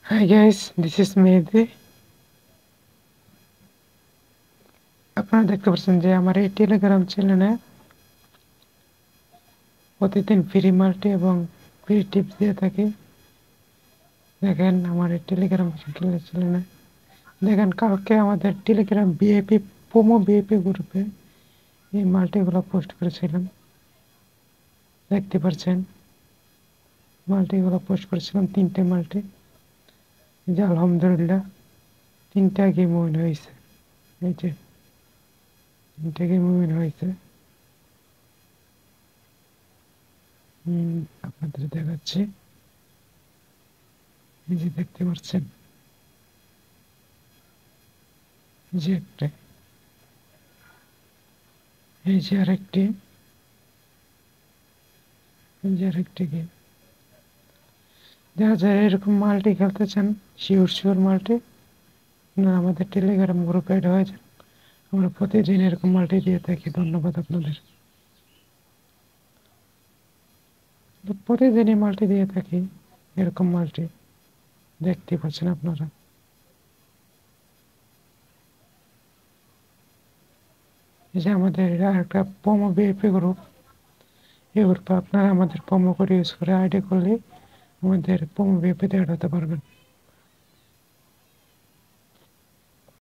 Hi guys, this is Mehdi. আপনারা দেখতে পাচ্ছেন যে আমার এই টেলিগ্রাম চ্যানেলে প্রতিদিন ফ্রি মাল্টি এবং ফ্রি টিপস দিয়ে থাকি। দেখেন আমার এই টেলিগ্রাম চ্যানেলে দেখেন কালকে আমাদের টেলিগ্রাম ভিআইপি পোমো ভিআইপি গ্রুপে এই মাল্টিগুলো পোস্ট করেছিলাম। দেখতে পাচ্ছেন মাল্টিগুলো পোস্ট করেছিলাম, 3টে মাল্টি। যে আলহামদুলিল্লাহ 3টা গেম উইন হয়েছে। এই যে 3টে গেম উইন হয়েছে। আপনাদের দেখাচ্ছি, এই যে দেখতে পাচ্ছেন, এই যে একটা, এই যে আরেকটি, এই যে আরেকটি গেম। যারা যারা এরকম মাল্টি খেলতে চান, শিওর শিওর মাল্টি, আপনারা আমাদের টেলিগ্রাম গ্রুপে অ্যাড হয়ে যান। আমরা প্রতিদিন এরকম মাল্টি দিয়ে থাকি। ধন্যবাদ আপনাদের। প্রতিদিনই মাল্টি দিয়ে থাকি, এরকম মাল্টি দেখতে পাচ্ছেন আপনারা। এই যে আমাদের একটা প্রোমো বিএপি গ্রুপ, এই গ্রুপে আপনারা আমাদের প্রোমো কোড ইউজ করে আইডি করলে আমাদের প্রোমো বিএপিতে অ্যাড হতে পারবেন।